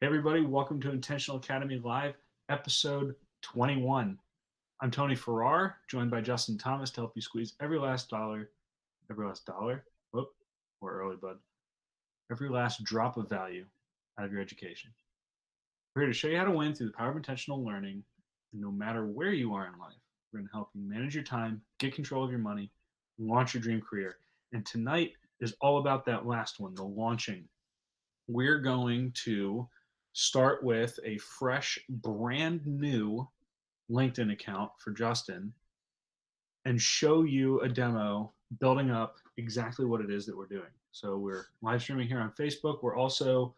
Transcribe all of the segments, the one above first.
Hey everybody, welcome to Intentional Academy Live, episode 21. I'm Tony Farrar, joined by Justin Thomas to help you squeeze every last dollar, whoop, we're early, bud, every last drop of value out of your education. We're here to show you how to win through the power of intentional learning, and no matter where you are in life, we're going to help you manage your time, get control of your money, launch your dream career. And tonight is all about that last one, the launching. We're going to start with a fresh, brand new LinkedIn account for Justin and show you a demo building up exactly what it is that we're doing. So we're live streaming here on Facebook. We're also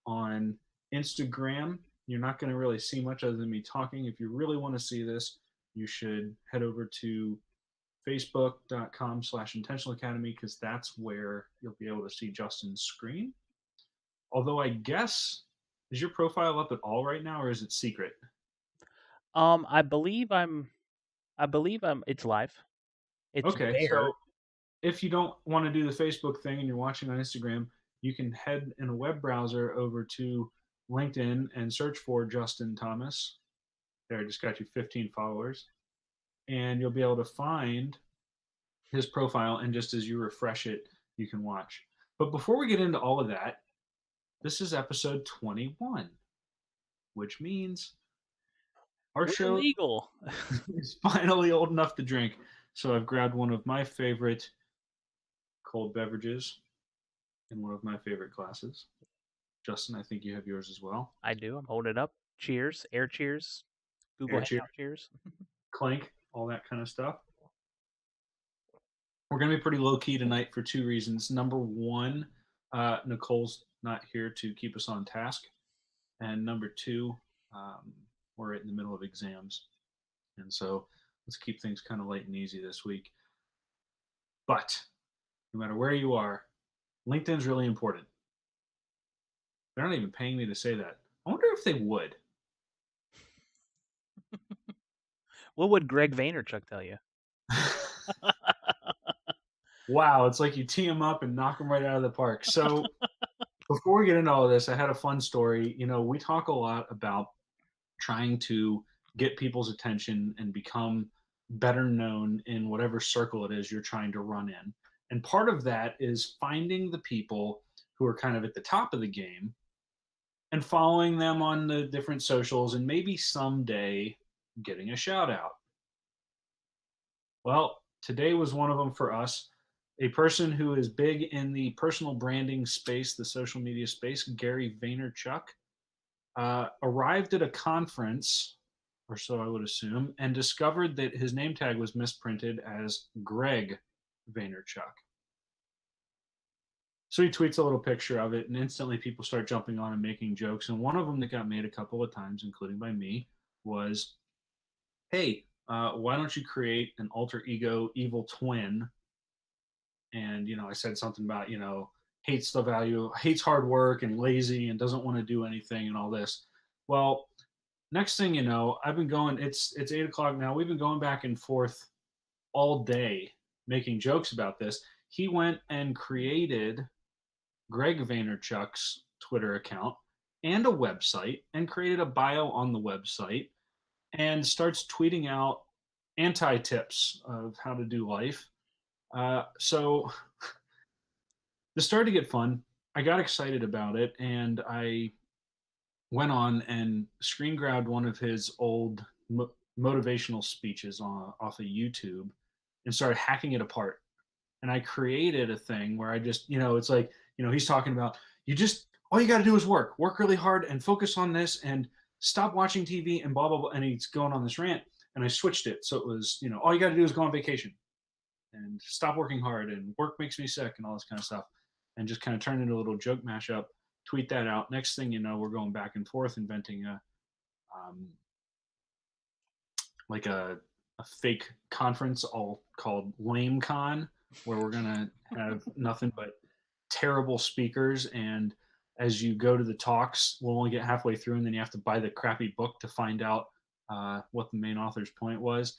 on Instagram. You're not going to really see much other than me talking. If you really want to see this, you should head over to facebook.com/intentional academy because that's where you'll be able to see Justin's screen. Although I guess, is your profile up at all right now, or is it secret? Um, I believe I'm it's live. It's Okay, there. so if you don't want to do the Facebook thing and you're watching on Instagram, you can head in a web browser over to LinkedIn and search for Justin Thomas. There, I just got you 15 followers, and you'll be able to find his profile. And just as you refresh it, you can watch. But before we get into all of that, this is episode 21, which means our We're show legal. is finally old enough to drink. So I've grabbed one of my favorite cold beverages in one of my favorite classes. Justin, I think you have yours as well. I do. I'm holding it up. Cheers. Air cheers. Google Air cheer, Hangout cheers. clink, all that kind of stuff. We're going to be pretty low key tonight for two reasons. Number one, Nicole's not here to keep us on task. And number two, um, we're in the middle of exams. And so let's keep things kind of light and easy this week. But no matter where you are, LinkedIn's really important. They're not even paying me to say that. I wonder if they would. What would Greg Vaynerchuk tell you? Wow, it's like you tee them up and knock them right out of the park. So before we get into all of this, I had a fun story. We talk a lot about trying to get people's attention and become better known in whatever circle it is you're trying to run in. And part of that is finding the people who are kind of at the top of the game and following them on the different socials and maybe someday getting a shout out. Well, today was one of them for us. A person who is big in the personal branding space, the social media space, Gary Vaynerchuk, arrived at a conference, or so I would assume, and discovered that his name tag was misprinted as Greg Vaynerchuk. So he tweets a little picture of it, and instantly people start jumping on and making jokes. And one of them that got made a couple of times, including by me, was, "Hey, why don't you create an alter ego evil twin?" And I said something about hates the value, hates hard work, and lazy, and doesn't want to do anything, and all this. Well, next thing you know, I've been going. It's 8 o'clock now. We've been going back and forth all day making jokes about this. He went and created Greg Vaynerchuk's Twitter account and a website and created a bio on the website and starts tweeting out anti tips of how to do life. So this started to get fun. I got excited about it and I went on and screen grabbed one of his old motivational speeches off of YouTube and started hacking it apart. And I created a thing where I just, it's like, he's talking about all you got to do is work really hard and focus on this and stop watching TV and blah, blah, blah. And he's going on this rant. And I switched it. So it was, all you got to do is go on vacation and stop working hard and work makes me sick and all this kind of stuff. And just kind of turned into a little joke mashup, tweet that out. Next thing you know, we're going back and forth inventing um, like a fake conference all called LameCon, where we're gonna have nothing but terrible speakers. And as you go to the talks, we'll only get halfway through, and then you have to buy the crappy book to find out what the main author's point was.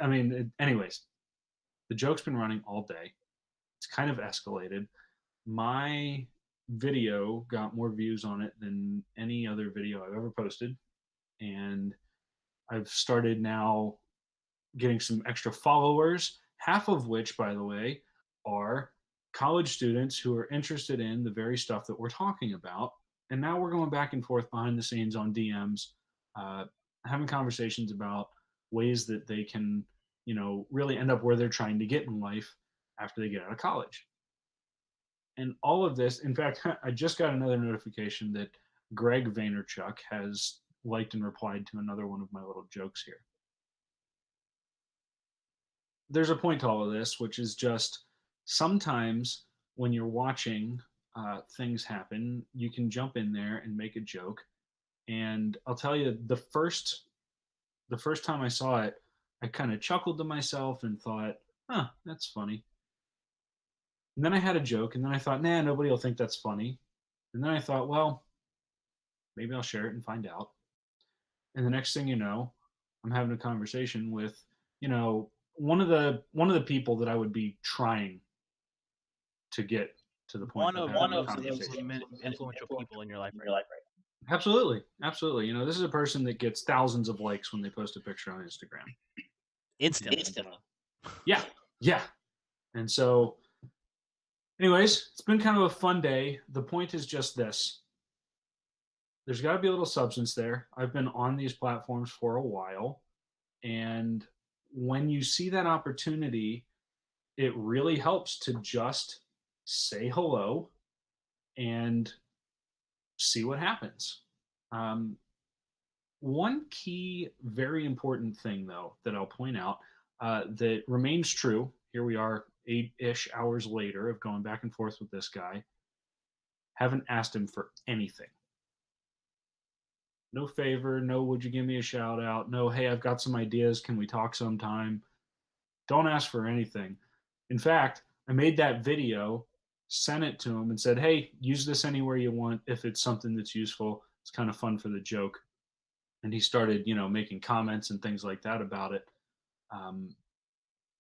Anyways, the joke's been running all day. It's kind of escalated. My video got more views on it than any other video I've ever posted. And I've started now getting some extra followers, half of which, by the way, are college students who are interested in the very stuff that we're talking about. And now we're going back and forth behind the scenes on DMs, uh, having conversations about ways that they can, really end up where they're trying to get in life after they get out of college. And all of this, in fact, I just got another notification that Greg Vaynerchuk has liked and replied to another one of my little jokes here. There's a point to all of this, which is just sometimes when you're watching things happen, you can jump in there and make a joke. And I'll tell you, the first time I saw it, I kind of chuckled to myself and thought, "Huh, that's funny." And then I had a joke, and then I thought, "Nah, nobody will think that's funny." And then I thought, "Well, maybe I'll share it and find out." And the next thing you know, I'm having a conversation with, one of the people that I would be trying to get to the point One of of the having a most conversation. influential people in your life right Absolutely, absolutely. This is a person that gets thousands of likes when they post a picture on Instagram. instantly. Yeah, yeah. And so, anyways, it's been kind of a fun day. The point is just this: there's got to be a little substance there. I've been on these platforms for a while, and when you see that opportunity, it really helps to just say hello and see what happens. Um, One key, very important thing, though, that I'll point out that remains true. Here we are, 8-ish hours later of going back and forth with this guy. Haven't asked him for anything. No favor. No, would you give me a shout out? No, hey, I've got some ideas. Can we talk sometime? Don't ask for anything. In fact, I made that video, sent it to him, and said, hey, use this anywhere you want if it's something that's useful. It's kind of fun for the joke. And he started, making comments and things like that about it. Um,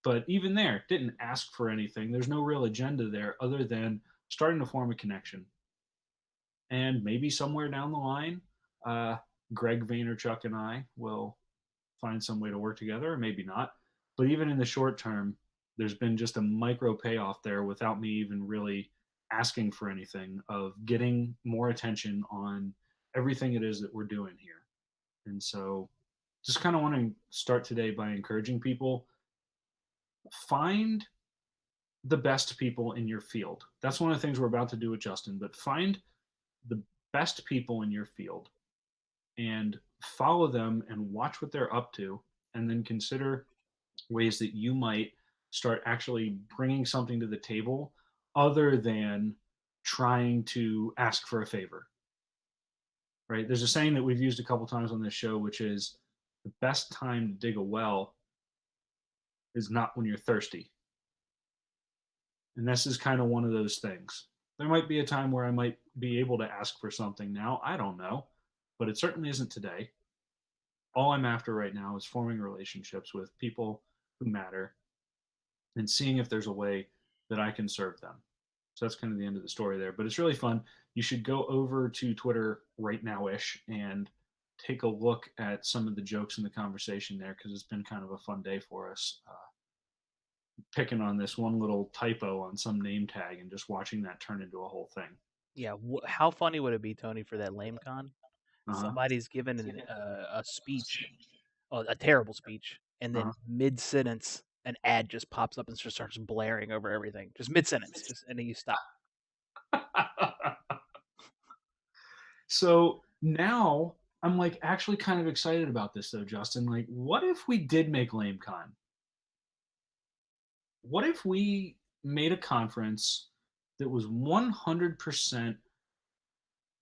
but even there, didn't ask for anything. There's no real agenda there other than starting to form a connection. And maybe somewhere down the line, uh, Greg Vaynerchuk and I will find some way to work together, or maybe not. But even in the short term, there's been just a micro payoff there without me even really asking for anything of getting more attention on everything it is that we're doing here. And so just kind of want to start today by encouraging people, find the best people in your field. That's one of the things we're about to do with Justin, but find the best people in your field and follow them and watch what they're up to, and then consider ways that you might start actually bringing something to the table other than trying to ask for a favor. Right? There's a saying that we've used a couple times on this show, which is the best time to dig a well is not when you're thirsty. And this is kind of one of those things. There might be a time where I might be able to ask for something now. I don't know, but it certainly isn't today. All I'm after right now is forming relationships with people who matter and seeing if there's a way that I can serve them. So that's kind of the end of the story there. But it's really fun. You should go over to Twitter right now ish and take a look at some of the jokes in the conversation there, because it's been kind of a fun day for us. Picking on this one little typo on some name tag and just watching that turn into a whole thing. Yeah, how funny would it be, Tony, for that LameCon? Uh-huh. Somebody's given a speech, a terrible speech, and then Uh-huh. mid sentence, an ad just pops up and just starts blaring over everything, just mid sentence, and then you stop. So now I'm like actually kind of excited about this though, Justin. Like, what if we did make LameCon? What if we made a conference that was 100%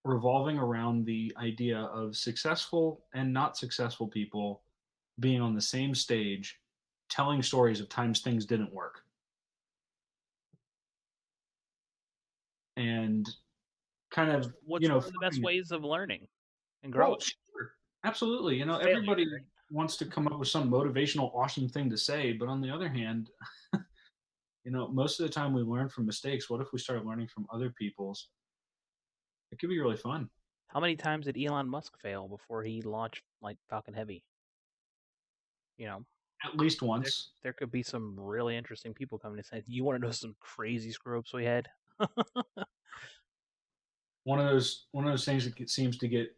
revolving around the idea of successful and not successful people being on the same stage telling stories of times things didn't work? And kind of, What's one of the best ways of learning and growing? well, sure. Absolutely. Failure, Everybody right? wants to come up with some motivational, awesome thing to say. But on the other hand, most of the time we learn from mistakes. What if we started learning from other people's? It could be really fun. How many times did Elon Musk fail before he launched like Falcon Heavy? You know, At least there once. there could be some really interesting people coming to say, "You want to know some crazy screw ups we had?" One of those things that seems to get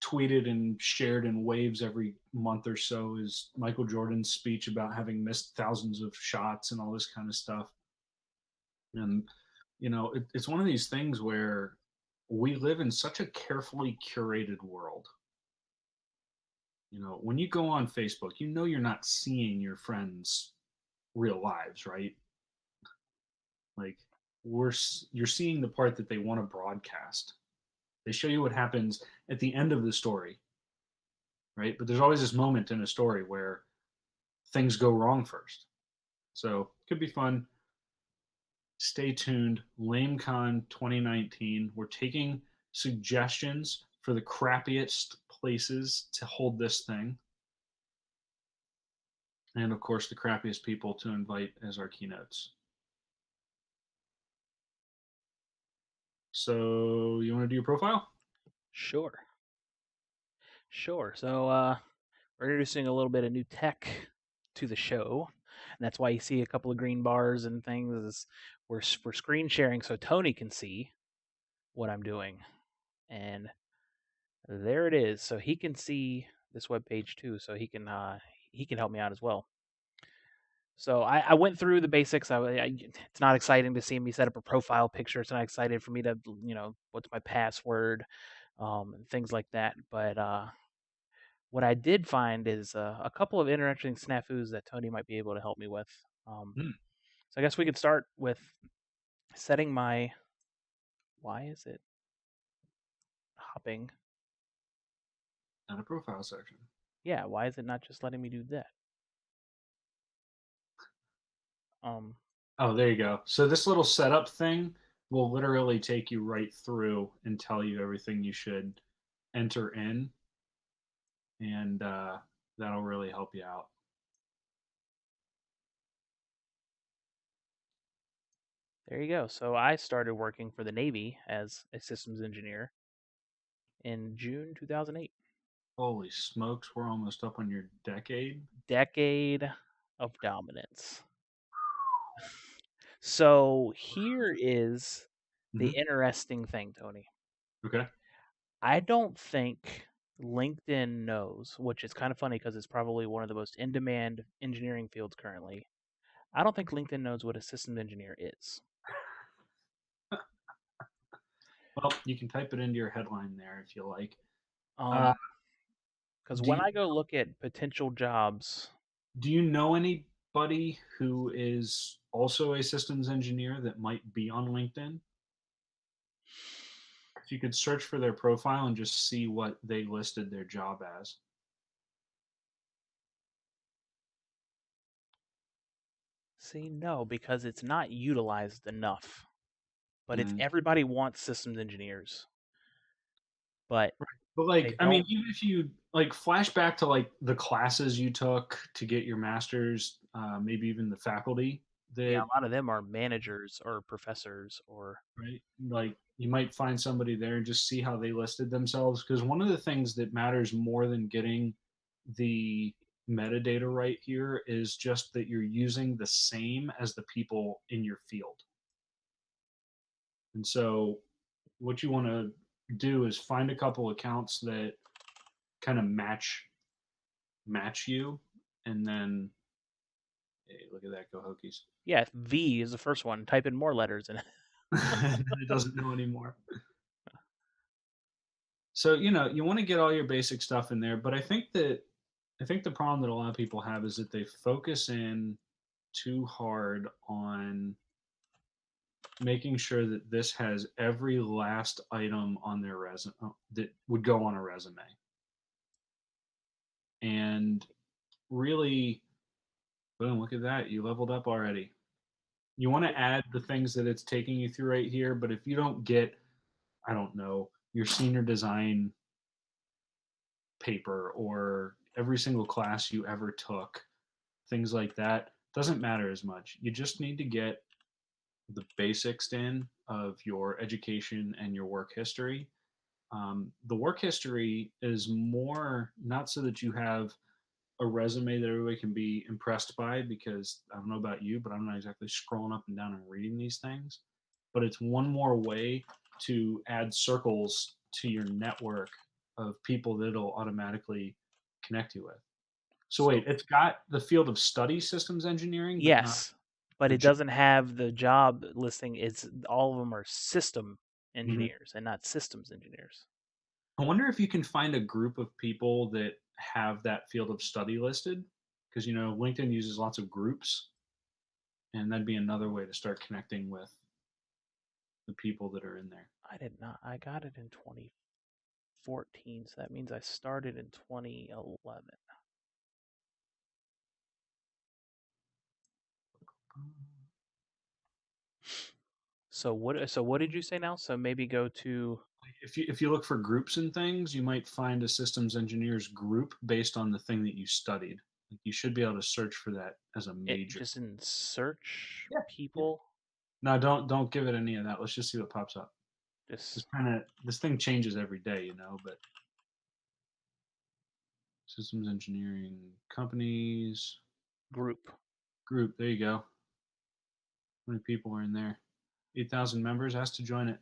tweeted and shared in waves every month or so is Michael Jordan's speech about having missed thousands of shots and all this kind of stuff. And it's one of these things where we live in such a carefully curated world. When you go on Facebook, you're not seeing your friends' real lives, right? Like you're seeing the part that they want to broadcast. They show you what happens at the end of the story, right? But there's always this moment in a story where things go wrong first. So could be fun. Stay tuned. LameCon 2019. We're taking suggestions for the crappiest places to hold this thing. And of course, the crappiest people to invite as our keynotes. So, you want to do your profile? Sure. Sure. So we're introducing a little bit of new tech to the show. And that's why you see a couple of green bars and things. Is we're screen sharing so Tony can see what I'm doing. And there it is. So he can see this web page too. So he can help me out as well. So I went through the basics. It's not exciting to see me set up a profile picture. It's not exciting for me to, what's my password, and things like that. But what I did find is a couple of interesting snafus that Tony might be able to help me with. Hmm. So I guess we could start with setting my. Why is it hopping? Not a profile section. Yeah, why is it not just letting me do that? Um, Oh, there you go. So this little setup thing will literally take you right through and tell you everything you should enter in, and that'll really help you out. there you go. So I started working for the Navy as a systems engineer in June 2008. Holy smokes, we're almost up on your decade. Decade of dominance. So here is the Hmm. interesting thing, Tony. Okay. I don't think LinkedIn knows, which is kind of funny because it's probably one of the most in demand engineering fields currently. I don't think LinkedIn knows what a systems engineer is. Well, you can type it into your headline there if you like. Uh, Um, because do when you I go look at potential jobs, do you know anybody who is also a systems engineer that might be on LinkedIn? If you could search for their profile and just see what they listed their job as. see, no, because it's not utilized enough. But if Mm. everybody wants systems engineers, but But they like, I mean, don't, even if you like flash back to like the classes you took to get your master's, maybe even the faculty yeah, that, a lot of them are managers or professors or right, like you might find somebody there and just see how they listed themselves. Because one of the things that matters more than getting the metadata right here is just that you're using the same as the people in your field. And so, what you want to do is find a couple accounts that kind of match you, and then hey, look at that, go Hokies. yeah, if V is the first one, type in more letters and And then it doesn't know anymore. So you want to get all your basic stuff in there, but I think the problem that a lot of people have is that they focus in too hard on making sure that this has every last item on their resume that would go on a resume. And really, boom, look at that. You leveled up already. You want to add the things that it's taking you through right here, but if you don't get, I don't know, your senior design paper or every single class you ever took, things like that, doesn't matter as much. You just need to get the basics in of your education and your work history. The work history is more not so that you have a resume that everybody can be impressed by, because I don't know about you, but I'm not exactly scrolling up and down and reading these things. But it's one more way to add circles to your network of people that it'll automatically connect you with. So So wait, it's got the field of study systems engineering, but not yes, but the it job. doesn't have the job listing. It's all of them are system Mhm. engineers and not systems engineers. I wonder if you can find a group of people that have that field of study listed, because LinkedIn uses lots of groups, and that'd be another way to start connecting with the people that are in there. I did not. I got it in 2014, so that means I started in 2011. So what did you say now? So maybe go to If you look for groups and things, you might find a systems engineers group based on the thing that you studied. Like, you should be able to search for that as a it major. just in search Yeah. Yeah. people. No, don't give it any of that. Let's just see what pops up. Just This thing changes every day, but systems engineering companies group. group. There you go. How many people are in there? 8,000 members. Has to join it.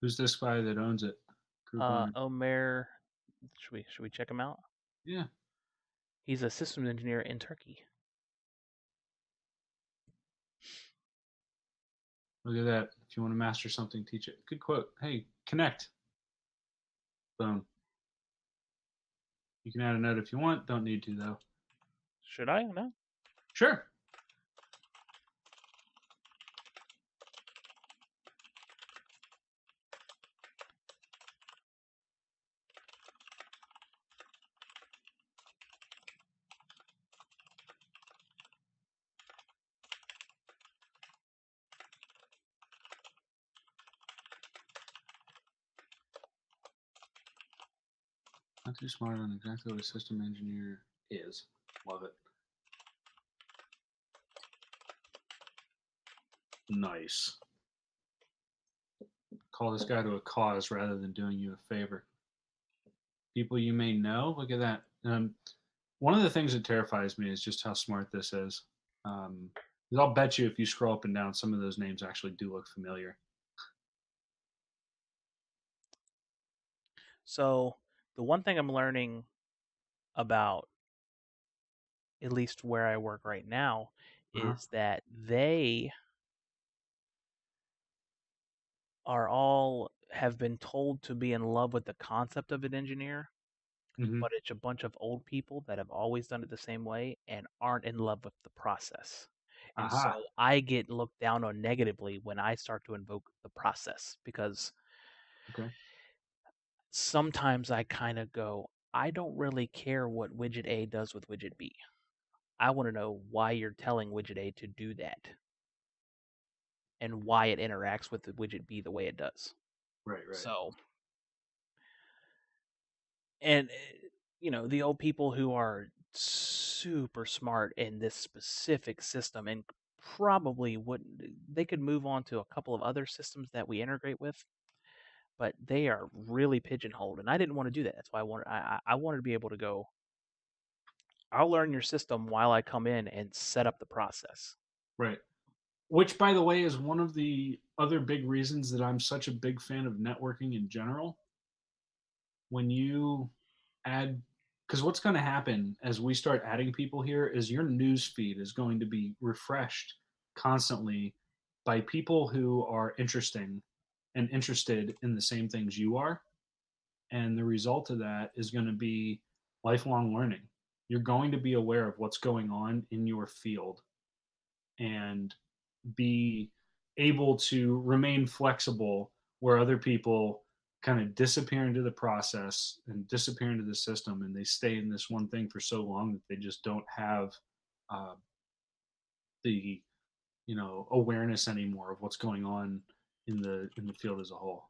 Who's this guy that owns it? Group owner. Omer, should we check him out? Yeah. He's a systems engineer in Turkey. Look at that. If you want to master something, teach it. Good quote. Hey, connect. Boom. You can add a note if you want. Don't need to, though. Should I? No. Sure. Not too smart on exactly what a system engineer is. Love it. Nice. Call this guy to a cause rather than doing you a favor. People you may know. Look at that. One of the things that terrifies me is just how smart this is. 'Cause I'll bet you if you scroll up and down, some of those names actually do look familiar. So the one thing I'm learning about, at least where I work right now, Uh-huh. is that they are all have been told to be in love with the concept of an engineer, Hmm. but it's a bunch of old people that have always done it the same way and aren't in love with the process. And so Aha. I get looked down on negatively when I start to invoke the process because Okay. sometimes I kind of go, I don't really care what widget A does with widget B. I want to know why you're telling widget A to do that and why it interacts with the widget B the way it does. Right. Right. So, and the old people who are super smart in this specific system and probably wouldn't, they could move on to a couple of other systems that we integrate with, but they are really pigeonholed, and I didn't want to do that. That's why I wanted to be able to go, I'll learn your system while I come in and set up the process. Right. Which, by the way, is one of the other big reasons that I'm such a big fan of networking in general. When you add, because what's going to happen as we start adding people here is your news feed is going to be refreshed constantly by people who are interesting and interested in the same things you are. And the result of that is going to be lifelong learning. You're going to be aware of what's going on in your field and be able to remain flexible where other people kind of disappear into the process and disappear into the system, and they stay in this one thing for so long that they just don't have uh, the awareness anymore of what's going on in the field as a whole.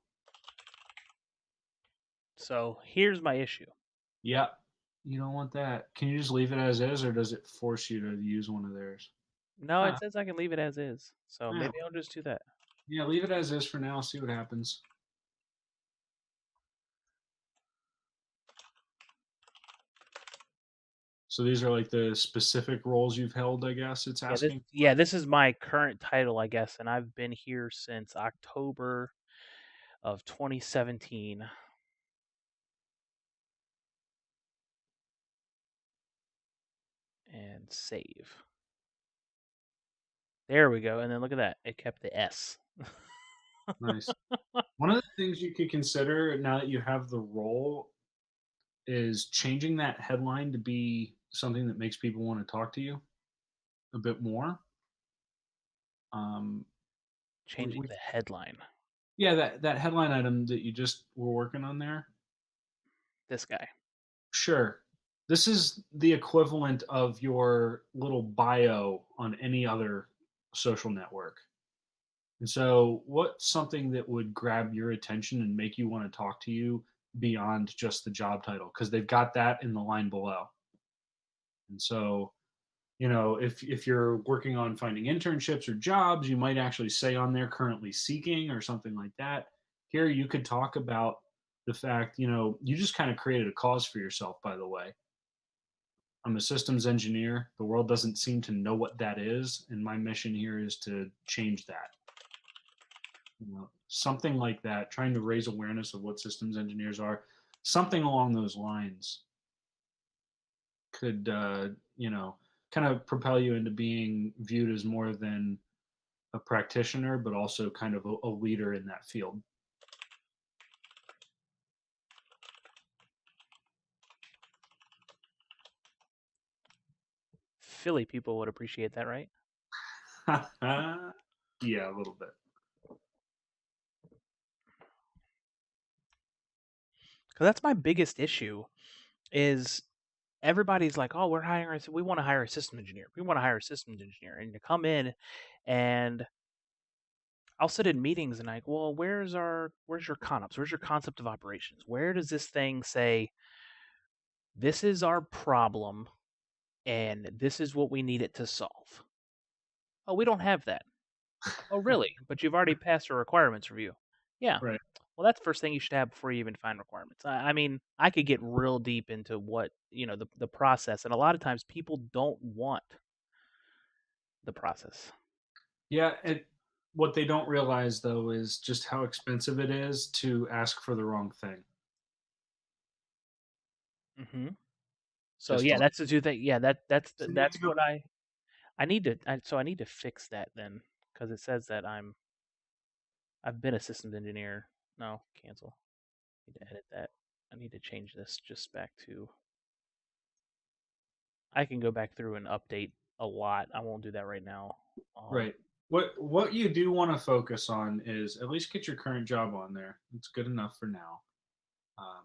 So here's my issue. Yeah, you don't want that. Can you just leave it as is, or does it force you to use one of theirs? No, it Ah, says I can leave it as is. So yeah, maybe I'll just do that. Yeah, leave it as is for now. See what happens. So these are like the specific roles you've held, I guess it's asking. This is my current title, I guess, and I've been here since October of 2017. And save. There we go. And then look at that. It kept the S. Nice. One of the things you could consider now that you have the role is changing that headline to be something that makes people want to talk to you a bit more. Um, Changing the headline. yeah, that headline item that you just were working on there. This guy. Sure. This is the equivalent of your little bio on any other social network. And so, what's something that would grab your attention and make you want to talk to you beyond just the job title? Because they've got that in the line below. And so, if you're working on finding internships or jobs, you might actually say on there currently seeking or something like that. Here, you could talk about the fact, you just kind of created a cause for yourself, by the way. I'm a systems engineer. The world doesn't seem to know what that is, and my mission here is to change that. Something like that, trying to raise awareness of what systems engineers are, something along those lines could, kind of propel you into being viewed as more than a practitioner, but also kind of a leader in that field. Philly people would appreciate that, right? Yeah, a little bit. Because that's my biggest issue is everybody's like, oh, we want to hire a system engineer. We want to hire a systems engineer. And you come in and I'll sit in meetings and like, well, where's your ConOps? Where's your concept of operations? Where does this thing say, this is our problem and this is what we need it to solve? Oh, we don't have that. Oh, really? But you've already passed a requirements review. Yeah. Right. Well, that's the first thing you should have before you even find requirements. I mean, I could get real deep into what, the process. And a lot of times people don't want the process. Yeah, what they don't realize though is just how expensive it is to ask for the wrong thing. Hmm. So Just yeah, on. that's the two things. Yeah, So you have that's to go. what I need to. So I need to fix that then because it says that I've been a systems engineer. No, cancel. I need to edit that. I need to change this just back to. I can go back through and update a lot. I won't do that right now. Right. What you do want to focus on is at least get your current job on there. It's good enough for now. Um,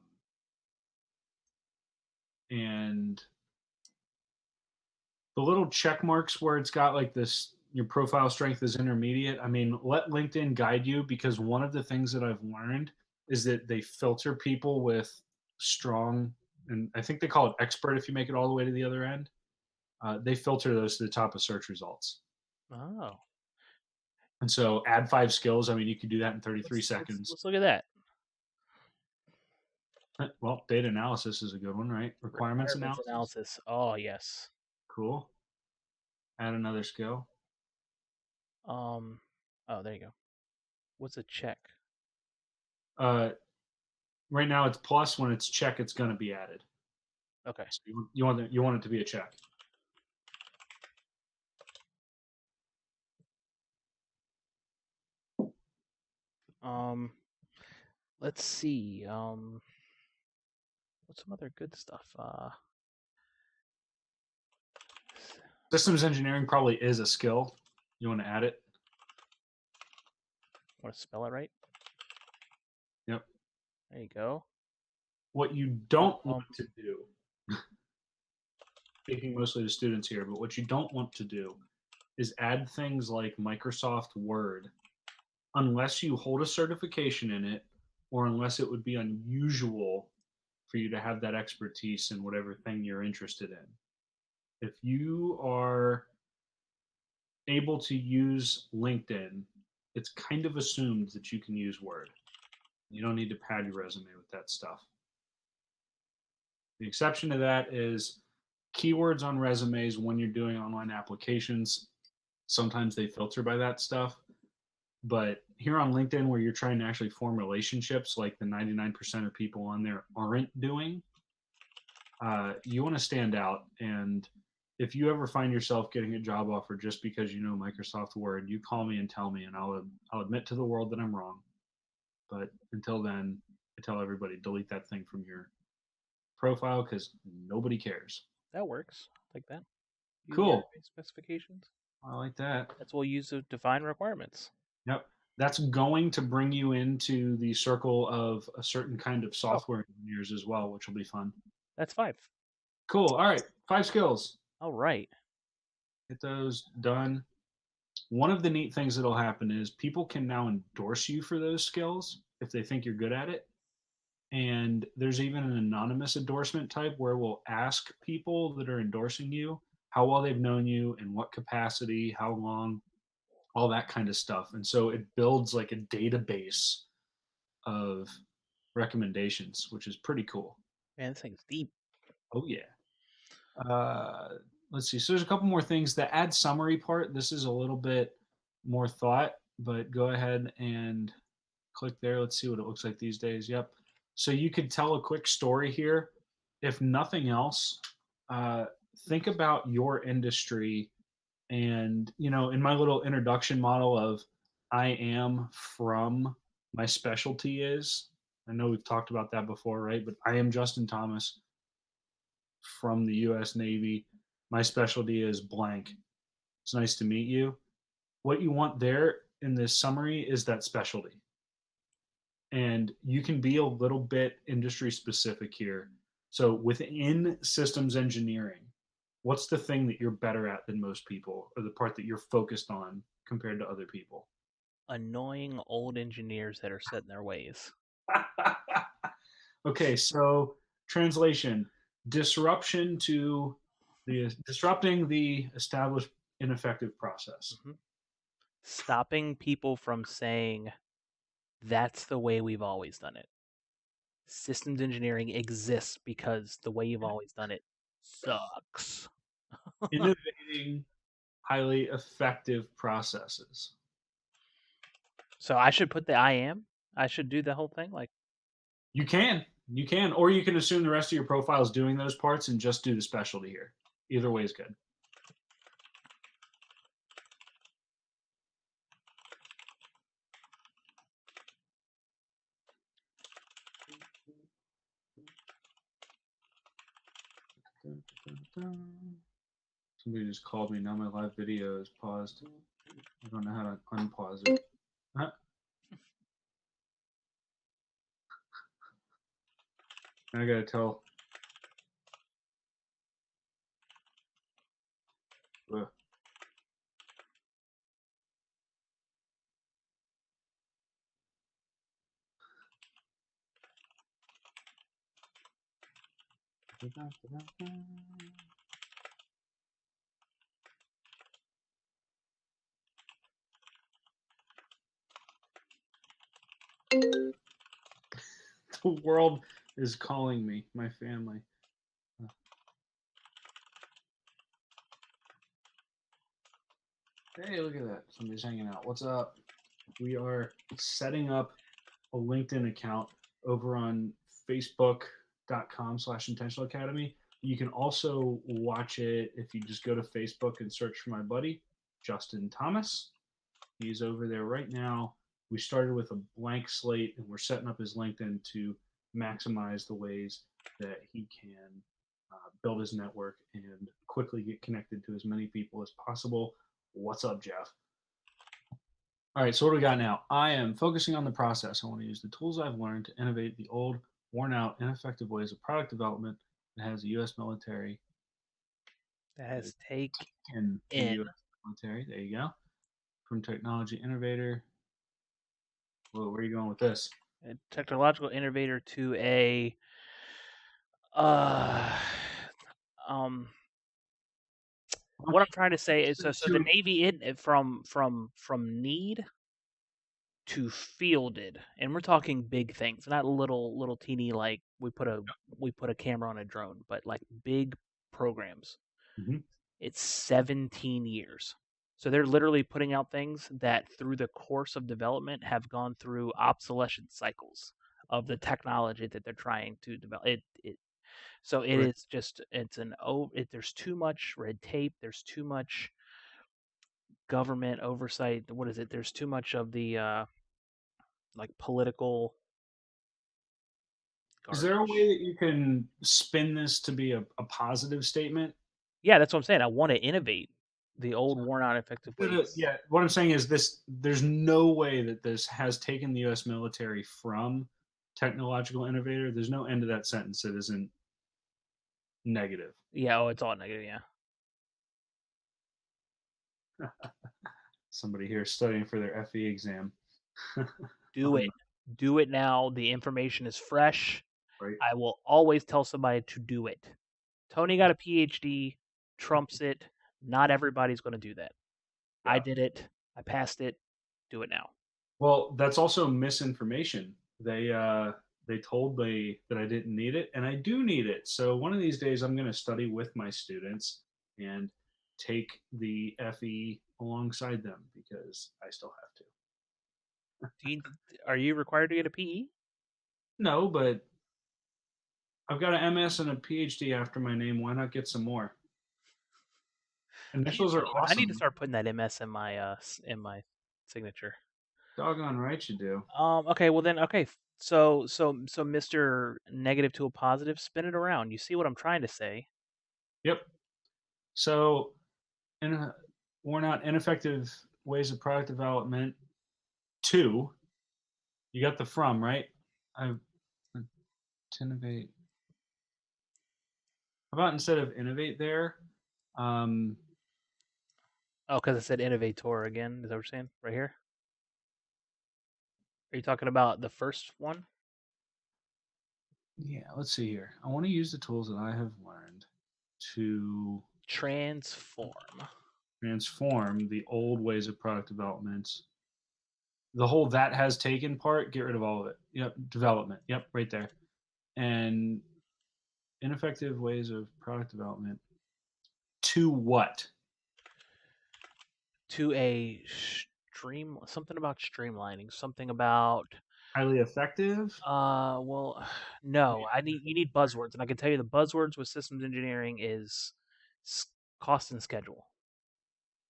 and the little check marks where it's got like this, your profile strength is intermediate. I mean, let LinkedIn guide you, because one of the things that I've learned is that they filter people with strong, and I think they call it expert if you make it all the way to the other end. They filter those to the top of search results. Oh, And so add 5 skills. I mean, you could do that in 33 seconds. let's look at that. Well, data analysis is a good one, right? Requirements Requirements analysis. analysis. Oh yes. Cool. Add another skill. Um. Oh, there you go. What's a check? Uh, right now it's plus. When it's check, it's going to be added. Okay. So you want it to be a check. Um. Let's see. What's some other good stuff? Systems engineering probably is a skill. You want to add it? Want to spell it right? Yep. There you go. What you don't Um. want to do, speaking mostly to students here, but what you don't want to do is add things like Microsoft Word unless you hold a certification in it, or unless it would be unusual for you to have that expertise in whatever thing you're interested in. If you are able to use LinkedIn it's kind of assumed that you can use Word. You don't need to pad your resume with that stuff. The exception to that is keywords on resumes when you're doing online applications. Sometimes they filter by that stuff. But here on LinkedIn, where you're trying to actually form relationships like the 99% of people on there aren't doing, you want to stand out. And if you ever find yourself getting a job offer just because you know Microsoft Word, you call me and tell me, and I'll admit to the world that I'm wrong. But until then, I tell everybody delete that thing from your profile because nobody cares. That works. Like that. Use Cool. database specifications. I like that. That's what we'll use to define requirements. Yep. That's going to bring you into the circle of a certain kind of Oh, software engineers as well, which will be fun. that's 5. Cool. All right. 5 skills. All right. Get those done. One of the neat things that'll happen is people can now endorse you for those skills if they think you're good at it. And there's even an anonymous endorsement type where we'll ask people that are endorsing you how well they've known you, in what capacity, how long, all that kind of stuff. And so it builds like a database of recommendations, which is pretty cool. Man, this thing's deep. Oh yeah. Let's see. So there's a couple more things. The add summary part. This is a little bit more thought, but go ahead and click there. Let's see what it looks like these days. Yep. So you could tell a quick story here. If nothing else, think about your industry. And, in my little introduction model of I am from, my specialty is, I know we've talked about that before, right? But I am Justin Thomas from the US Navy. My specialty is blank. It's nice to meet you. What you want there in this summary is that specialty. And you can be a little bit industry specific here. So within systems engineering, what's the thing that you're better at than most people, or the part that you're focused on compared to other people? Annoying old engineers that are set in their ways. Okay, so translation: disrupting the established ineffective process. Mhm. Stopping people from saying that's the way we've always done it. Systems engineering exists because the way you've always done it sucks. Innovating highly effective processes. So I should put the I am. I should do the whole thing. Like, You can, or you can assume the rest of your profile is doing those parts and just do the specialty here. Either way is good. Somebody just called me. Now my live video is paused. I don't know how to unpause it. Huh? I gotta tell. Ugh. The world is calling me, my family. Hey, look at that. Somebody's hanging out. What's up? We are setting up a LinkedIn account over on facebook.com/intentional academy. You can also watch it if you just go to Facebook and search for my buddy, Justin Thomas. He's over there right now. We started with a blank slate and we're setting up his LinkedIn to maximize the ways that he can build his network and quickly get connected to as many people as possible. What's up, Jeff? All right, so what do we got now? I am focusing on the process. I want to use the tools I've learned to innovate the old, worn out, ineffective ways of product development that has the U.S. military. that has take And the in. U.S. military. There you go. From technology innovator. Whoa, where are you going with this? A technological innovator to a uh what I'm trying to say is so the Navy from need to fielded, and we're talking big things, not little teeny like we put a camera on a drone, but like big programs. Mhm. It's 17 years. So they're literally putting out things that through the course of development have gone through obsolescence cycles of the technology that they're trying to develop. So it Right. is just there's too much red tape, there's too much government oversight. What is it? There's too much of the like political Is there a way garbage. that you can spin this to be a positive statement? Yeah, that's what I'm saying. I want to innovate the old worn out effective ways. Yeah, what I'm saying is this: there's no way that this has taken the U.S. military from technological innovator. There's no end to that sentence that isn't negative. Yeah, oh, it's all negative. Yeah, Somebody here studying for their FE exam. do Oh, it, no, do it now. The information is fresh. right? I will always tell somebody to do it. Tony got a PhD, trumps it. Not everybody's going to do that. I Yeah. did it. I passed it. Do it now. Well, that's also misinformation. They told me that I didn't need it, and I do need it. So one of these days, I'm going to study with my students and take the FE alongside them because I still have to. Do you, are you required to get a PE? No, but I've got an MS and a PhD after my name. Why not get some more? Initials are I need to awesome. start putting that MS in my signature. Doggone right you do. Okay, well then, okay. So Mr. Negative to a positive, spin it around. You see what I'm trying to say? Yep. So, in worn out, ineffective ways of product development. Two, you got the from right. I to innovate. How about instead of innovate there? Um, Oh, because it said innovator again. Is that what you're saying right here? Are you talking about the first one? yeah. Let's see here. I want to use the tools that I have learned to Transform. transform the old ways of product development. The whole that has taken part, get rid of all of it. Yep, development. Yep, right there. And ineffective ways of product development to what? To a something about streamlining, something about Highly effective? well, no, you need buzzwords, and I can tell you the buzzwords with systems engineering is cost and schedule,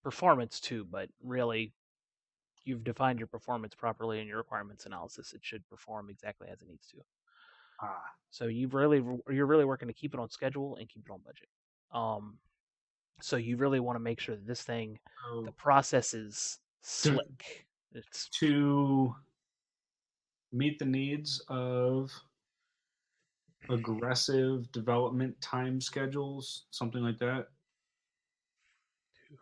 performance too, but really you've defined your performance properly in your requirements analysis. It should perform exactly as it needs to. Ah, So you're really working to keep it on schedule and keep it on budget. Um, so you really want to make sure that this thing, the so process is to, slick. It's to meet the needs of aggressive development time schedules, something like that. to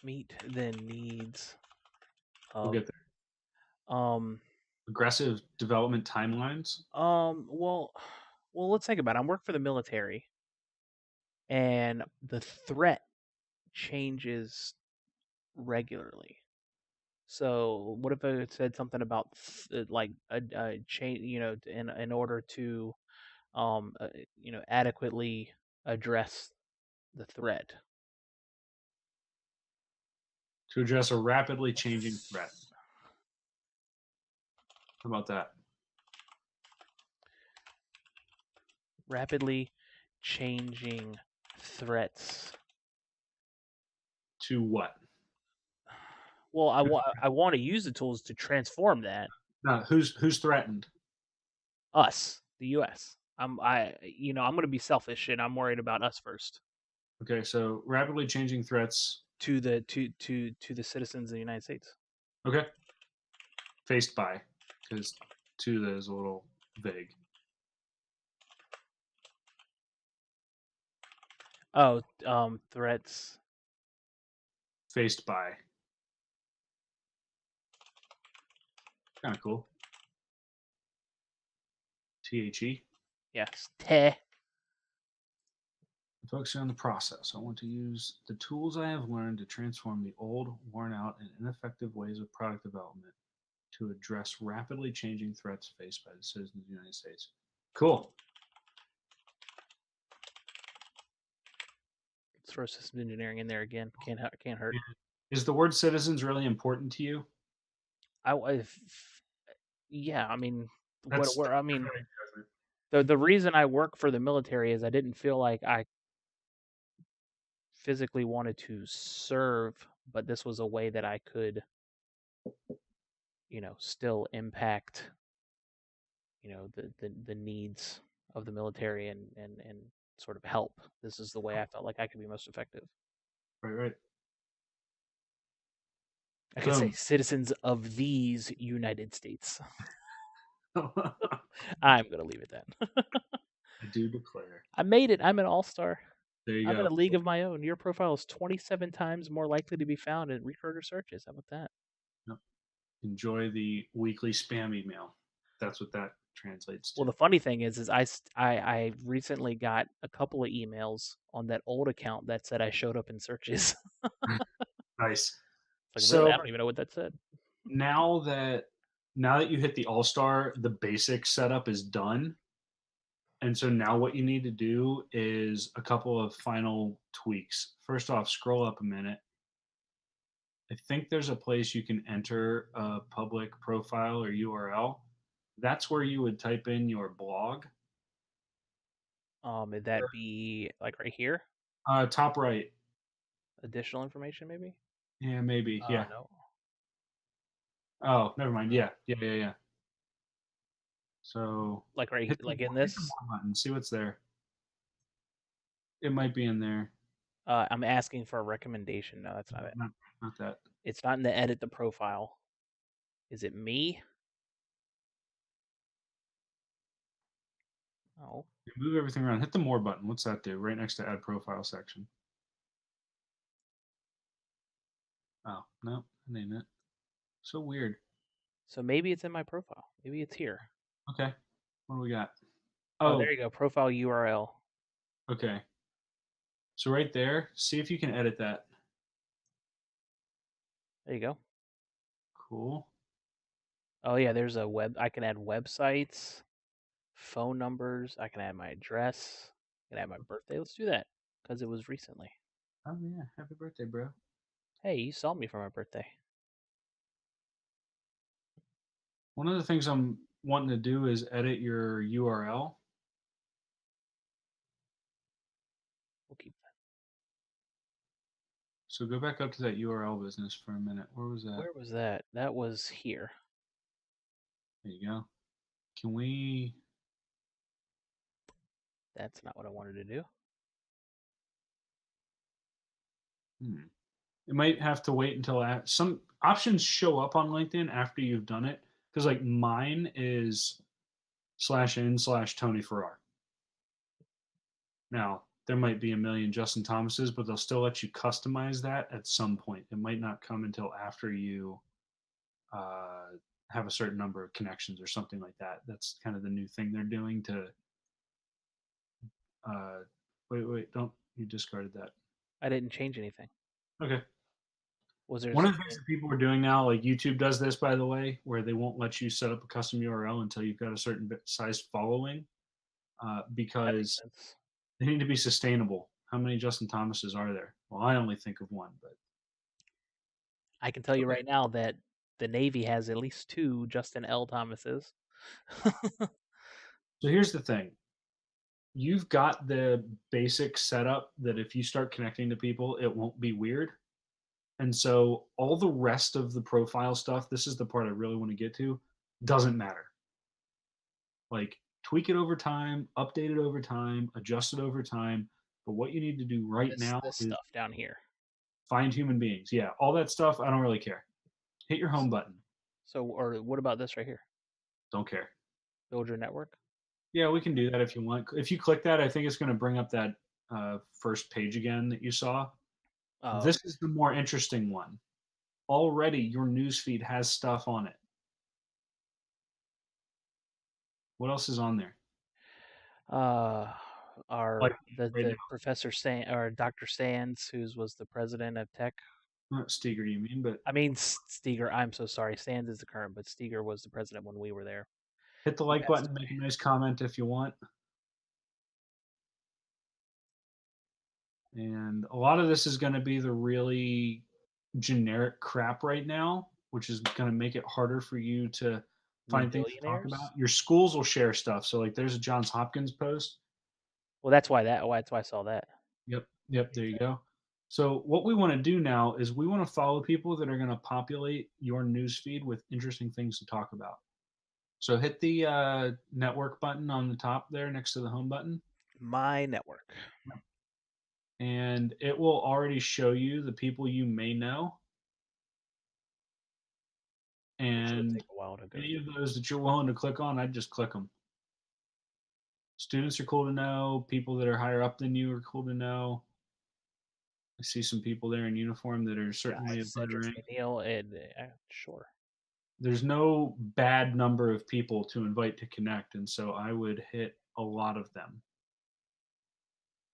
meet the needs We'll of get there. um Aggressive development timelines. well let's think about it. I work for the military and the threat changes regularly. So what if it said something about like a change, in order to adequately address the threat. To address a rapidly changing threat. How about that? Rapidly changing threats. To what? Well, I want to use the tools to transform that. Who's threatened? Us, the U.S. I'm going to be selfish and I'm worried about us first Okay, so rapidly changing threats. to the citizens of the United States. Okay, faced by, because to that is a little vague. Oh, threats. Faced by, kind of cool. The. Yes, te. Focusing on the process, I want to use the tools I have learned to transform the old, worn out, and ineffective ways of product development. to address rapidly changing threats faced by the citizens of the United States. Cool. Let's throw systems engineering in there again. Can't hurt. Is the word citizens really important to you? Yeah, I mean, That's I mean, the reason I work for the military is I didn't feel like I physically wanted to serve, but this was a way that I could, still impact, the needs of the military and sort of help. This is the way I felt like I could be most effective. right. I could say Boom. citizens of these United States. I'm going to leave it then. I do declare. I made it. I'm an all-star. There you I'm go. in a league of my own. Your profile is 27 times more likely to be found in recruiter searches. How about that? Yep. Enjoy the weekly spam email. That's what that translates to. Well, the funny thing is I recently got a couple of emails on that old account that said I showed up in searches. Nice. It's like, really? So I don't even know what that said. now that you hit the all-star, the basic setup is done. And so now what you need to do is a couple of final tweaks. First off, scroll up a minute. I think there's a place you can enter a public profile or URL. That's where you would type in your blog. Would that be like right here? Top right. Additional information, maybe? Yeah, maybe. Yeah. No. Oh, never mind. Yeah. So Like right, hit like in hit the this. more button. See what's there. It might be in there. I'm asking for a recommendation. No, that's not it. Not that. It's not in the edit the profile. Is it me? Oh. You move everything around. Hit the more button. What's that do? Right next to add profile section. Oh, no, that ain't it. So weird. So maybe it's in my profile. Maybe it's here. Okay. What do we got? Oh, there you go. Profile URL. Okay. So right there, see if you can edit that. There you go. Cool. Oh yeah, there's a web. I can add websites, phone numbers. I can add my address. I can add my birthday. Let's do that because it was recently. Oh yeah, happy birthday, bro. Hey, you saw me for my birthday. One of the things I'm wanting to do is edit your URL. We'll keep that. So go back up to that URL business for a minute. Where was that? Where was that? That was here. There you go. Can we? That's not what I wanted to do. It might have to wait until some options show up on LinkedIn after you've done it. Because like mine is /n/Tony Farrar. Now there might be a million Justin Thomases, but they'll still let you customize that at some point. It might not come until after you have a certain number of connections or something like that. That's kind of the new thing they're doing to. Wait, don't you discarded that? I didn't change anything. Okay. Was there One of the things that people are doing now, like YouTube does this, by the way, where they won't let you set up a custom URL until you've got a certain size following, because they need to be sustainable. How many Justin Thomases are there? Well, I only think of one, but I can tell you right now that the Navy has at least 2 Justin L. Thomases. So here's the thing. You've got the basic setup that if you start connecting to people, it won't be weird. And so all the rest of the profile stuff, this is the part I really want to get to, doesn't matter. Like tweak it over time, update it over time, adjust it over time. But what you need to do right now This is stuff down here. find human beings. Yeah, all that stuff, I don't really care. Hit your home button. So, or what about this right here? Don't care. Build your network. Yeah, we can do that if you want. If you click that, I think it's going to bring up that first page again that you saw. Oh, This is the more interesting one. Already, your newsfeed has stuff on it. What else is on there? Our Like the right now. Professor Sand or Dr. Sands, who was the president of Tech. Not Steger, you mean? But I mean, Steger. I'm so sorry. Sands is the current, but Steger was the president when we were there. hit the He like passed button, away. make a nice comment if you want. And a lot of this is going to be the really generic crap right now, which is going to make it harder for you to You mean find things to talk billionaires? about. Your schools will share stuff. So, like, there's a Johns Hopkins post. Well, that's why that. That's why I saw that. Yep, yep, there you go. So, what we want to do now is we want to follow people that are going to populate your news feed with interesting things to talk about. So, hit the network button on the top there next to the home button, My network. and it will already show you the people you may know. Which will And take a while to go any of through. those that you're willing to click on, I'd just click them. Students are cool to know. People that are higher up than you are cool to know. I see some people there in uniform that are certainly of good Cedric rank. McNeil, and sure. There's no bad number of people to invite to connect, and so I would hit a lot of them.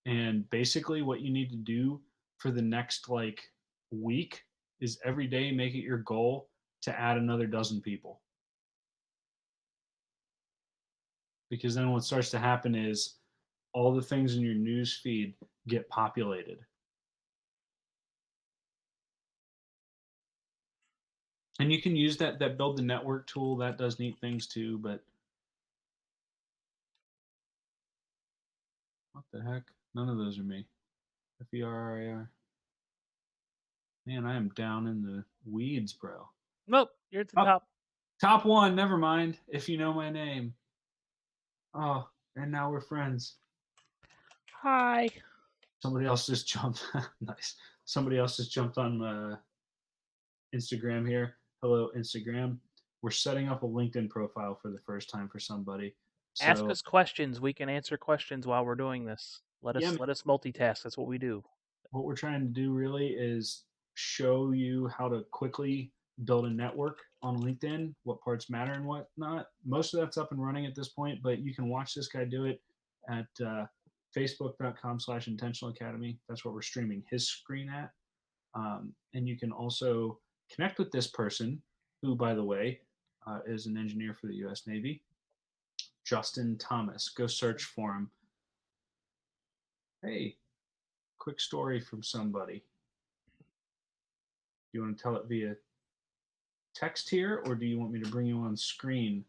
And basically, what you need to do for the next like week is every day make it your goal to add another dozen people. Because then what starts to happen is all the things in your news feed get populated. And you can use that build the network tool. That does neat things too, but what the heck? None of those are me. Ferrir. Man, I am down in the weeds, bro. Nope, you're at the Up, top. top one. Never mind. If you know my name. Oh, and now we're friends. Hi. Somebody else just jumped. Nice. Somebody else just jumped on Instagram here. Hello, Instagram. We're setting up a LinkedIn profile for the first time for somebody. Ask So us questions. We can answer questions while we're doing this. Let yeah, us man, let us multitask. That's what we do. what we're trying to do really is show you how to quickly build a network on LinkedIn, what parts matter and what not. Most of that's up and running at this point, but you can watch this guy do it at facebook.com/intentional academy. That's what we're streaming his screen at. And you can also connect with this person, who, by the way, is an engineer for the U.S. Navy, Justin Thomas. Go search for him. Hey, quick story from somebody. You want to tell it via text here, or do you want me to bring you on screen,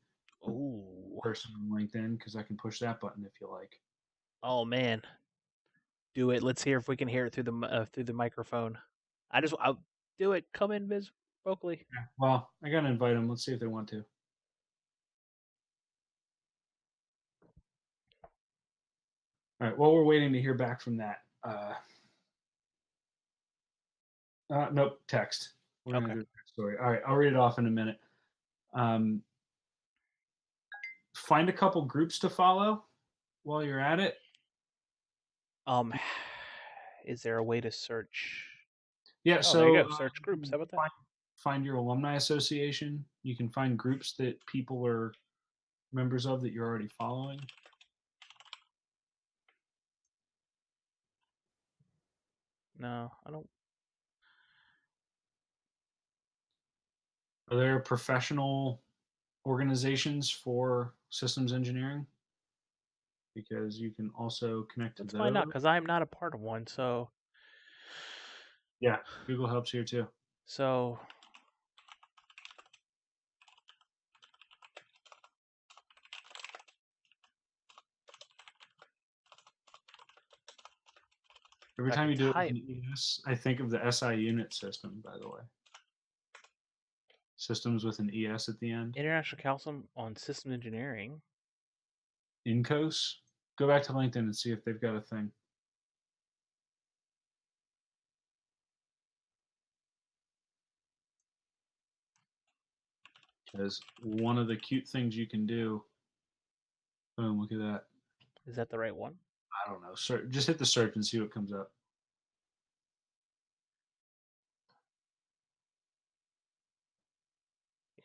Ooh. person on LinkedIn? Because I can push that button if you like. Oh man. Do it. Let's hear if we can hear it through the microphone. I'll do it. Come in, Ms. Oakley. Yeah. Well, I gotta invite them. Let's see if they want to. All right. Well, we're waiting to hear back from that. Nope, text. We're gonna Okay. do a story. All right, I'll read it off in a minute. Um, find a couple groups to follow while you're at it. Um, is there a way to search? Yeah, Oh, there you so go. Search you groups. can How about that? find your alumni association. You can find groups that people are members of that you're already following. No, I don't. Are there professional organizations for systems engineering? Because you can also connect to Let's find out those. because I'm not a part of one. Yeah, Google helps here too. So Every I time can you do it with type an ES, I think of the SI unit system, by the way. Systems with an ES at the end. International Council on System Engineering. Incos. Go back to LinkedIn and see if they've got a thing. Because one of the cute things you can do. Boom! Look at that. Is that the right one? I don't know. Just hit the search and see what comes up.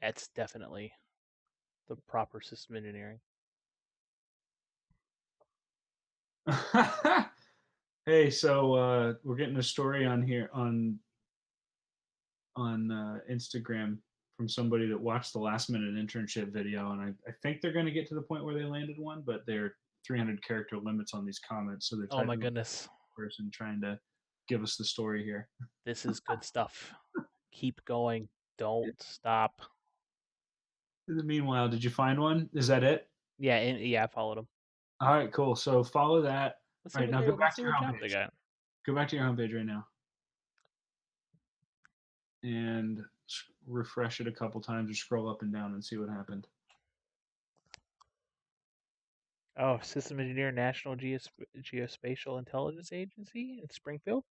Yeah, it's definitely the proper system engineering. Hey, so we're getting a story on here on on Instagram from somebody that watched the last minute internship video, and I think they're going to get to the point where they landed one, but they're 300 character limits on these comments, so they're Oh my typing like goodness. a person trying to give us the story here. This is good stuff. Keep going. Don't stop. In the meanwhile, did you find one? Is that it? Yeah, I followed him. All right, cool. So follow that. Let's All see right, what now they go let's back see to your what job they homepage. got. Go back to your homepage right now and refresh it a couple times or scroll up and down and see what happened. Oh, System Engineer, National Geospatial Intelligence Agency in Springfield.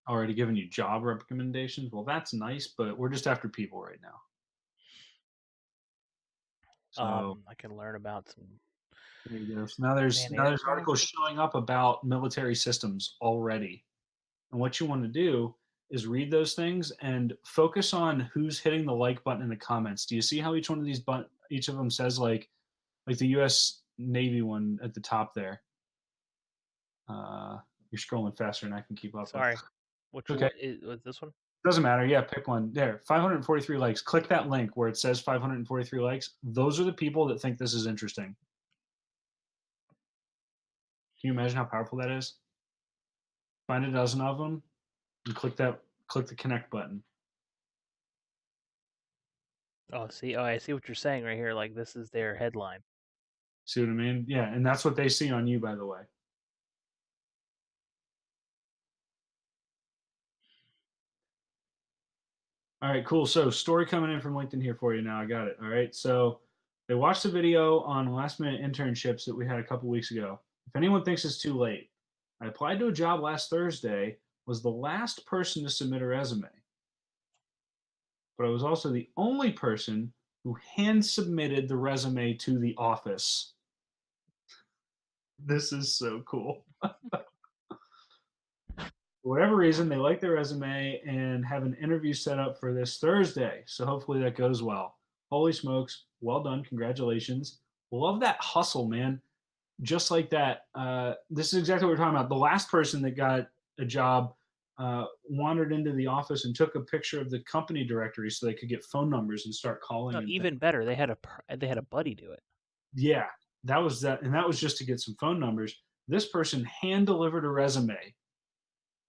Already given you job recommendations. Well, that's nice, but we're just after people right now. So I can learn about some. there you go. So now there's articles showing up about military systems already. And what you want to do is read those things and focus on who's hitting the like button in the comments. Do you see how each one of these each of them says like the U.S. Navy one at the top there? You're scrolling faster than I can keep up. Sorry, with. which one was this one? Doesn't matter. Yeah, pick one. There, 543 likes. Click that link where it says 543 likes. Those are the people that think this is interesting. Can you imagine how powerful that is? Find a dozen of them and click the connect button. Oh, see, I see what you're saying right here. Like this is their headline. See what I mean? Yeah, and that's what they see on you, by the way. All right, cool. So story coming in from LinkedIn here for you now. I got it. All right. So they watched the video on last minute internships that we had a couple weeks ago. If anyone thinks it's too late, I applied to a job last Thursday, was the last person to submit a resume. But I was also the only person who hand submitted the resume to the office. This is so cool. For whatever reason, they like their resume and have an interview set up for this Thursday. So hopefully that goes well. Holy smokes. Well done. Congratulations. Love that hustle, man. Just like that. This is exactly what we're talking about. The last person that got a job wandered into the office and took a picture of the company directory so they could get phone numbers and start calling. No, even better, they had a buddy do it. Yeah, that was that, and that was just to get some phone numbers. This person hand delivered a resume.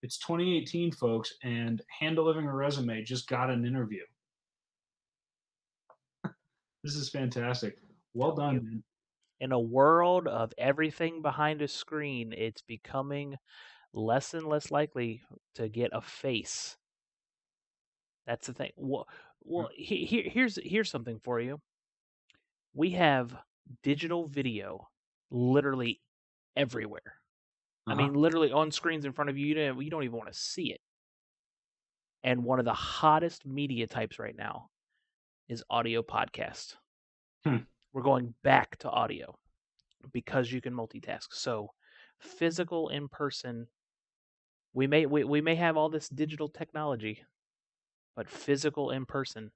It's 2018, folks, and hand delivering a resume just got an interview. This is fantastic. Well done, man. In a world of everything behind a screen, it's becoming less and less likely to get a face. That's the thing. Well, here's something for you. We have digital video literally everywhere. I mean, literally on screens in front of you. You don't even want to see it. And one of the hottest media types right now is audio podcast. We're going back to audio because you can multitask. So physical in person, we may have all this digital technology, but physical in person,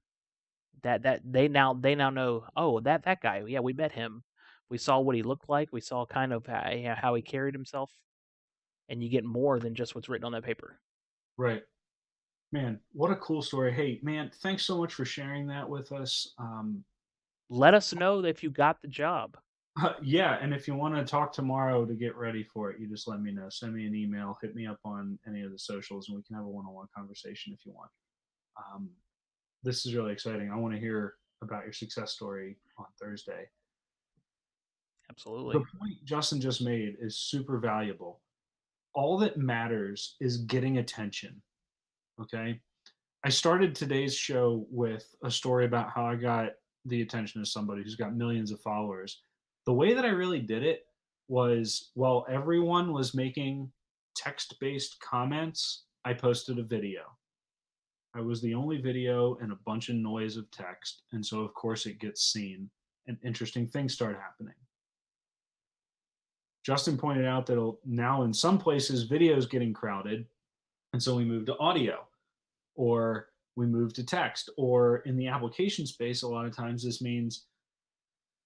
that they now know, oh, that guy, yeah, we met him. We saw what he looked like. We saw kind of how he carried himself, and you get more than just what's written on that paper. Right. Man, what a cool story. Hey, man, thanks so much for sharing that with us. Let us know if you got the job. Yeah, and if you want to talk tomorrow to get ready for it, you just let me know. Send me an email, hit me up on any of the socials, and we can have a one-on-one conversation if you want. This is really exciting. I want to hear about your success story on Thursday. Absolutely. The point Justin just made is super valuable. All that matters is getting attention. Okay. I started today's show with a story about how I got the attention of somebody who's got millions of followers. The way that I really did it was while everyone was making text based comments, I posted a video. I was the only video and a bunch of noise of text. And so, of course, it gets seen and interesting things start happening. Justin pointed out that now in some places, video is getting crowded. And so we moved to audio, or we moved to text, or in the application space, a lot of times this means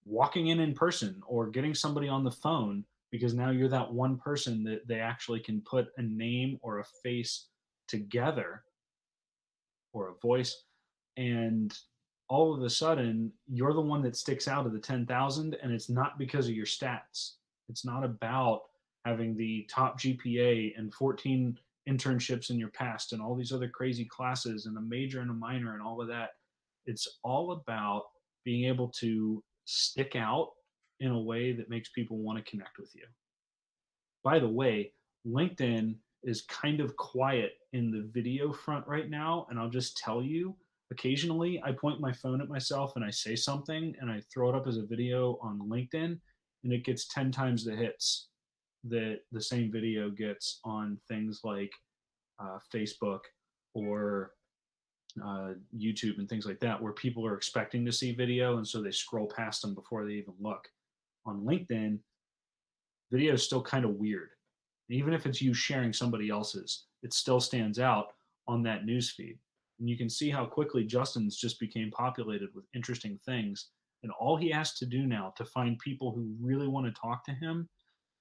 walking in person or getting somebody on the phone, because now you're that one person that they actually can put a name or a face together or a voice, and all of a sudden you're the one that sticks out of the 10,000, and it's not because of your stats. It's not about having the top GPA and 14 internships in your past and all these other crazy classes and a major and a minor and all of that. It's all about being able to stick out in a way that makes people want to connect with you. By the way, LinkedIn is kind of quiet in the video front right now. And I'll just tell you, occasionally I point my phone at myself and I say something and I throw it up as a video on LinkedIn, and it gets 10 times the hits that the same video gets on things like Facebook or YouTube and things like that, where people are expecting to see video. And so they scroll past them before they even look. On LinkedIn, video is still kind of weird. Even if it's you sharing somebody else's, it still stands out on that news feed. And you can see how quickly Justin's just became populated with interesting things. And all he has to do now to find people who really want to talk to him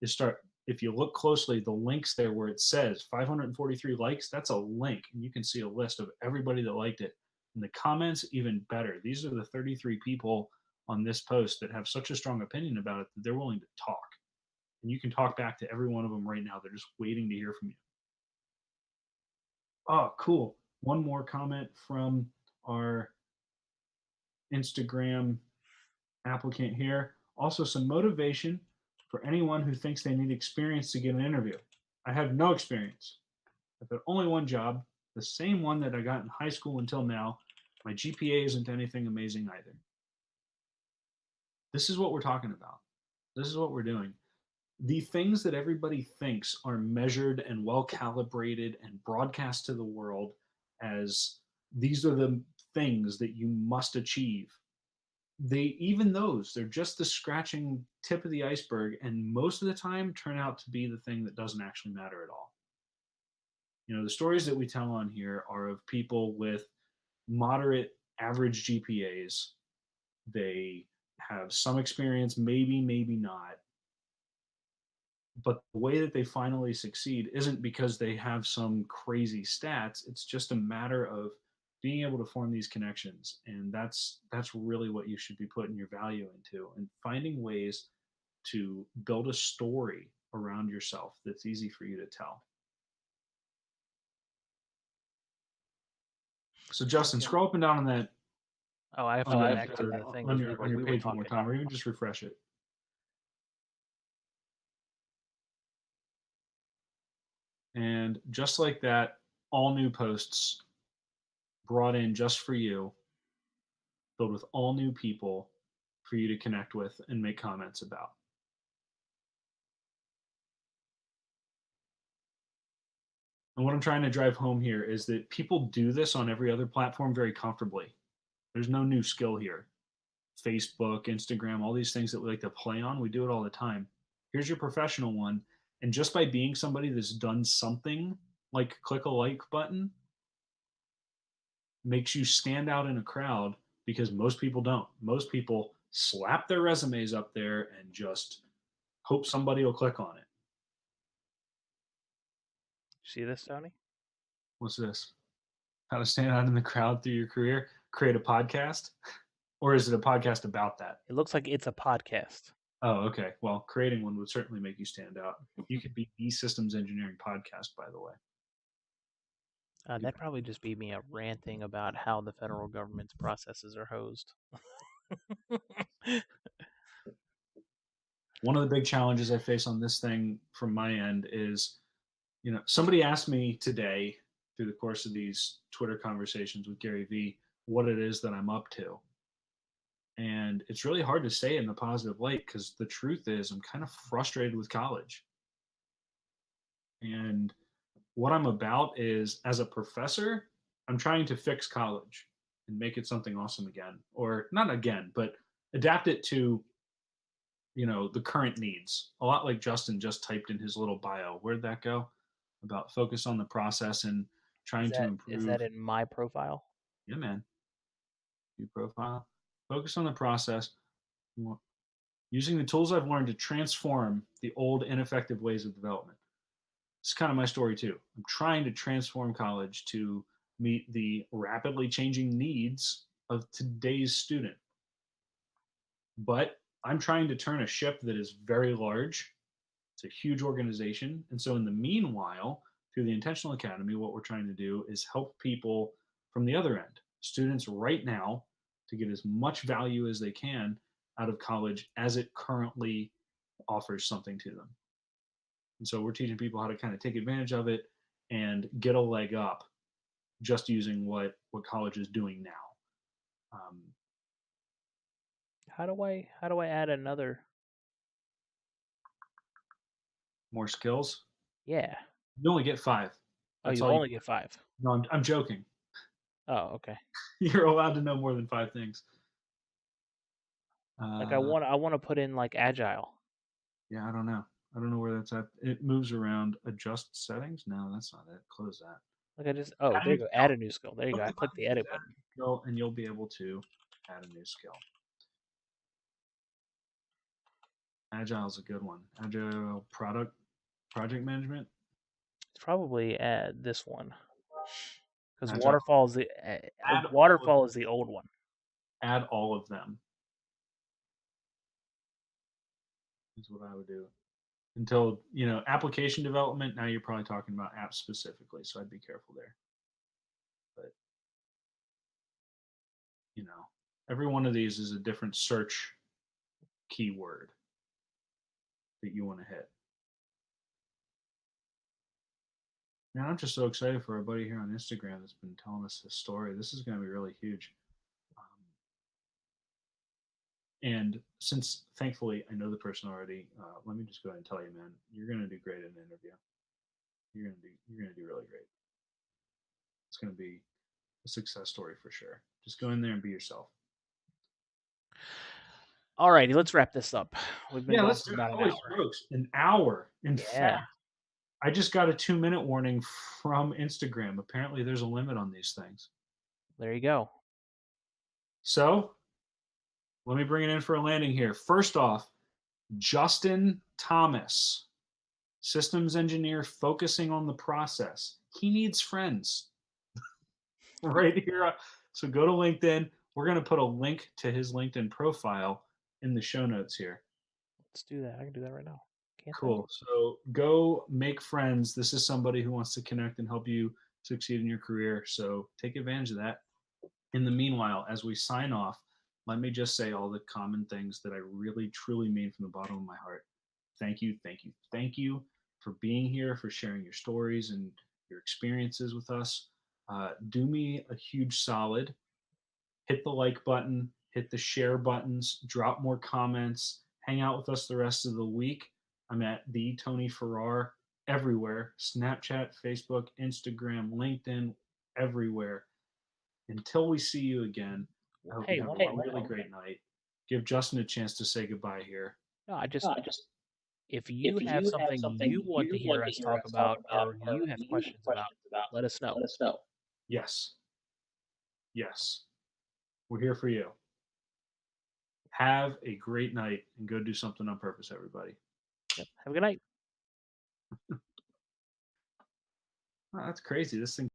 is start, if you look closely, the links there where it says 543 likes, that's a link. And you can see a list of everybody that liked it. And the comments, even better. These are the 33 people on this post that have such a strong opinion about it that they're willing to talk. And you can talk back to every one of them right now. They're just waiting to hear from you. Oh, cool. One more comment from our Instagram applicant here. Also, some motivation for anyone who thinks they need experience to get an interview. I have no experience. I've had only one job, the same one that I got in high school until now. My GPA isn't anything amazing either. This is what we're talking about. This is what we're doing. The things that everybody thinks are measured and well calibrated and broadcast to the world as these are the things that you must achieve, even those, they're just the scratching tip of the iceberg, and most of the time turn out to be the thing that doesn't actually matter at all. You know, the stories that we tell on here are of people with moderate average GPAs. They have some experience, maybe not, but the way that they finally succeed isn't because they have some crazy stats. It's just a matter of being able to form these connections, and that's really what you should be putting your value into, and finding ways to build a story around yourself that's easy for you to tell. So Justin, scroll up and down on that. Oh, I have to go back to the thing on as your we were page one more talking. time, or even just refresh it. And just like that, all new posts brought in just for you, filled with all new people for you to connect with and make comments about. And what I'm trying to drive home here is that people do this on every other platform very comfortably. There's no new skill here. Facebook, Instagram, all these things that we like to play on, we do it all the time. Here's your professional one. And just by being somebody that's done something like click a like button makes you stand out in a crowd, because most people don't. Most people slap their resumes up there and just hope somebody will click on it. See this, Tony? What's this? How to stand out in the crowd through your career? Create a podcast? Or is it a podcast about that? It looks like it's a podcast. Oh, okay. Well, creating one would certainly make you stand out. You could be the systems engineering podcast, by the way. That'd probably just be me ranting about how the federal government's processes are hosed. One of the big challenges I face on this thing from my end is, you know, somebody asked me today through the course of these Twitter conversations with Gary Vee what it is that I'm up to. And it's really hard to say in the positive light, because the truth is I'm kind of frustrated with college. And what I'm about is, as a professor, I'm trying to fix college and make it something awesome again, or not again, but adapt it to, you know, the current needs. A lot like Justin just typed in his little bio. Where'd that go? About focus on the process and trying to improve. Is that in my profile? Yeah, man. View profile. Focus on the process. Using the tools I've learned to transform the old ineffective ways of development. It's kind of my story too. I'm trying to transform college to meet the rapidly changing needs of today's student. But I'm trying to turn a ship that is very large. It's a huge organization. And so, in the meanwhile, through the Intentional Academy, what we're trying to do is help people from the other end, students right now, to get as much value as they can out of college as it currently offers something to them. And so, we're teaching people how to kind of take advantage of it and get a leg up just using what college is doing now. Um, How do I add another? more skills. Yeah. You only get 5. Oh, That's you all. only get 5. No, I'm joking. Oh, okay. You're allowed to know more than 5 things. Like I want to put in like agile. Yeah, I don't know. I don't know where that's at. It moves around. Adjust settings. No, that's not it. Close that. Like there Add a you new go. skill. Add a new skill. There you go. I clicked the edit button. Skill, and you'll be able to add a new skill. Agile is a good one. Agile project management. It's probably this one because Agile. waterfall is the old one. Add all of them. Is what I would do. Until application development. Now you're probably talking about apps specifically, so I'd be careful there. But every one of these is a different search keyword that you want to hit. Man, I'm just so excited for our buddy here on Instagram that's been telling us this story. This is going to be really huge. And since, thankfully, I know the person already, let me just go ahead and tell you, man, you're going to do great in an interview. You're going to do really great. It's going to be a success story for sure. Just go in there and be yourself. All righty, let's wrap this up. We've been going let's for about an holy hour. smokes, an hour. In Yeah. fact, I just got a 2-minute warning from Instagram. Apparently, there's a limit on these things. There you go. So, let me bring it in for a landing here. First off, Justin Thomas, systems engineer focusing on the process. He needs friends right here. So go to LinkedIn. We're going to put a link to his LinkedIn profile in the show notes here. Let's do that. I can do that right now. Can't Cool. So go make friends. This is somebody who wants to connect and help you succeed in your career. So take advantage of that. In the meanwhile, as we sign off, let me just say all the common things that I really, truly mean from the bottom of my heart. Thank you, thank you, thank you for being here, for sharing your stories and your experiences with us. Do me a huge solid. Hit the like button, hit the share buttons, drop more comments, hang out with us the rest of the week. I'm at the Tony Farrar everywhere: Snapchat, Facebook, Instagram, LinkedIn, everywhere. Until we see you again, I hope you have a really great night. Give Justin a chance to say goodbye here. No, if you have something you want to hear us talk about or you have questions about, let us know. Yes. Yes. We're here for you. Have a great night and go do something on purpose, everybody. Yep. Have a good night. Wow, that's crazy. This thing